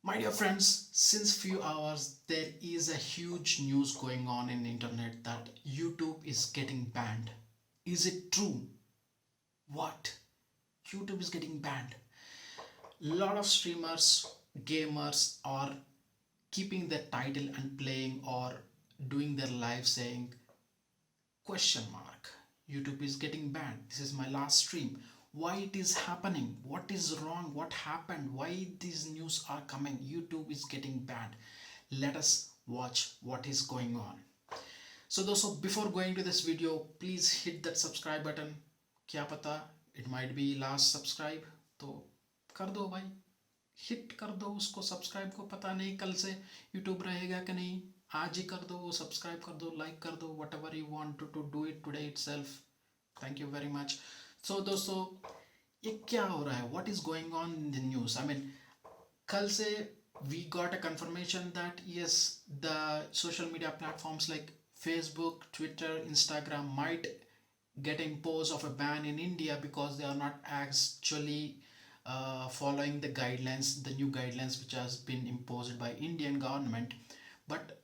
My dear friends, since few hours there is a huge news going on in the internet that YouTube is getting banned. Is it true? What? YouTube is getting banned. Lot of streamers, gamers are keeping their title and playing or doing their live saying question mark, YouTube is getting banned, this is my last stream. Why it is happening, what is wrong, what happened, why these news are coming, YouTube is getting banned. Let us watch what is going on. So दोस्तों, before going to this video, please hit that subscribe button. क्या पता it might be last subscribe, तो कर दो भाई, hit कर दो उसको, सब्सक्राइब को, पता नहीं कल से यूट्यूब रहेगा कि नहीं। आज ही कर दो, सब्सक्राइब कर दो, लाइक कर दो, whatever you want to do it today itself. Thank you very much. So दोस्तों, ये क्या हो रहा है, what is going on in the news. I mean, कल से we got a confirmation that yes, the social media platforms like Facebook, Twitter, Instagram might get imposed of a ban in India because they are not actually following the guidelines, the new guidelines which has been imposed by Indian government. But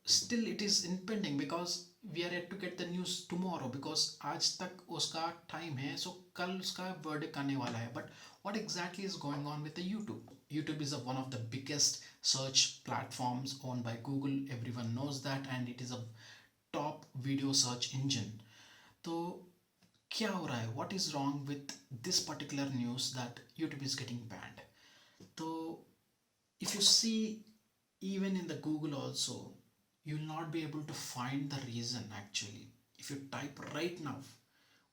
still it is impending because we are yet to get the news tomorrow, because आज तक उसका time है, so कल उसका verdict आने वाला है. But what exactly is going on with the YouTube? YouTube is one of the biggest search platforms owned by Google. Everyone knows that, and it is a top video search engine. तो क्या हो रहा है, what is wrong with this particular news that YouTube is getting banned? So if you see, even in the Google also, you will not be able to find the reason actually. If you type right now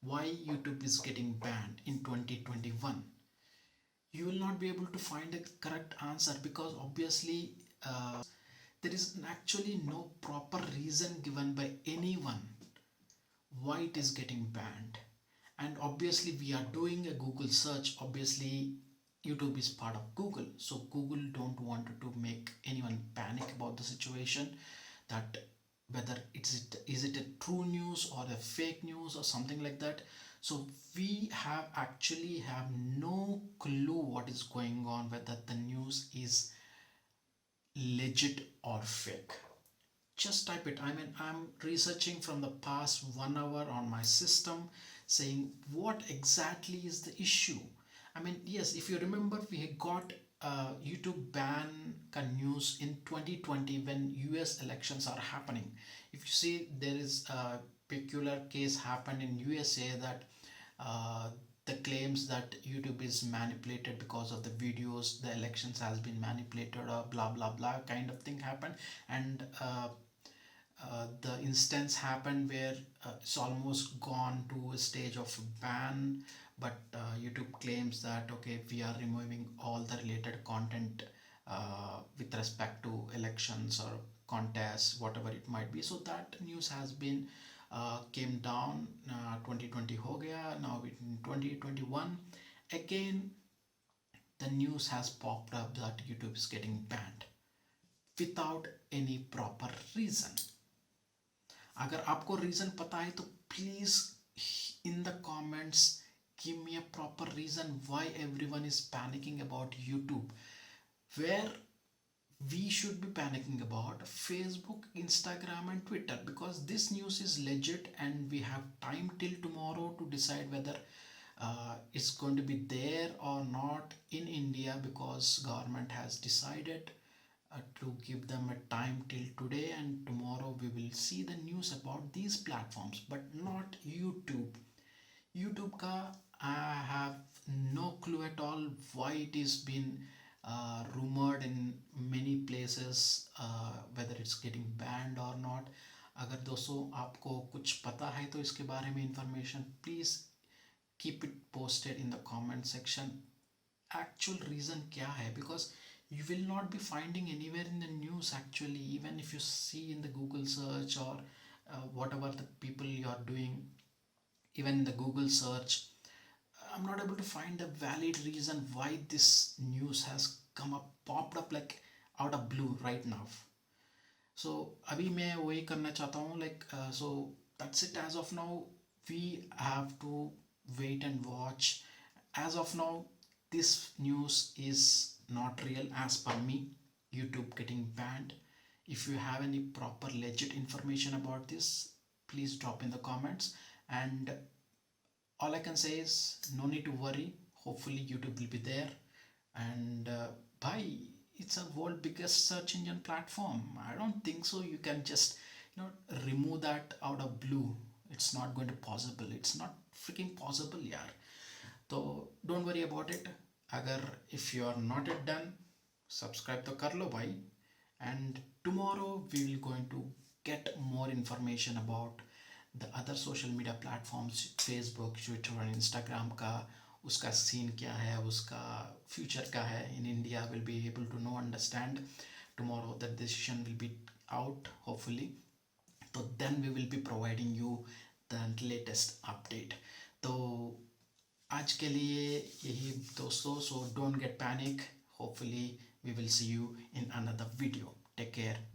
why YouTube is getting banned in 2021, you will not be able to find a correct answer, because obviously there is actually no proper reason given by anyone why it is getting banned. And obviously we are doing a Google search, obviously YouTube is part of Google, so Google don't want to make anyone panic about the situation, that whether is it a true news or a fake news or something like that. So we have actually have no clue what is going on, whether the news is legit or fake. Just type it. I mean, I'm researching from the past 1 hour on my system, saying what exactly is the issue. I mean, yes, if you remember, we had got YouTube ban news in 2020 when US elections are happening. If you see, there is a peculiar case happened in USA that uh, the claims that YouTube is manipulated because of the videos, the elections has been manipulated, or blah blah blah kind of thing happened. And the instance happened where it's almost gone to a stage of ban, but YouTube claims that okay, we are removing all the related content with respect to elections or contests, whatever it might be. So that news has been came down. 2020 ho gaya, now in 2021 again the news has popped up that YouTube is getting banned without any proper reason. अगर आपको reason पता है तो please in the comments give me a proper reason why everyone is panicking about YouTube, where we should be panicking about Facebook, Instagram and Twitter, because this news is legit and we have time till tomorrow to decide whether it's going to be there or not in India, because government has decided to give them a time till today, and tomorrow we will see the news about these platforms, but not YouTube. YouTube ka I have no clue at all why it is been rumored in many places, whether it's getting banned or not. अगर दोस्तों आपको कुछ पता है तो इसके बारे में information please keep it posted in the comment section. Actual reason kya hai, because you will not be finding anywhere in the news actually, even if you see in the Google search or whatever the people you are doing, even in the Google search, I'm not able to find a valid reason why this news has come up, popped up like out of blue right now. So अभी मैं वही करना चाहता हूँ, like so that's it. As of now we have to wait and watch. As of now this news is not real as per me. YouTube getting banned. If you have any proper legit information about this, please drop in the comments. And all I can say is no need to worry. Hopefully YouTube will be there. And bye. It's a world biggest search engine platform. I don't think so you can just remove that out of blue. It's not going to possible. It's not freaking possible, yaar. So don't worry about it. Agar if you are not yet done, subscribe to kar lo bhai. And tomorrow we will going to get more information about the other social media platforms, Facebook, Twitter and Instagram का उसका scene क्या है, उसका future क्या है in India. Will be able to know, understand. Tomorrow the decision will be out hopefully. So then we will be providing you the latest update. तो आज के लिए यही दोस्तों. So don't get panic. Hopefully we will see you in another video. Take care.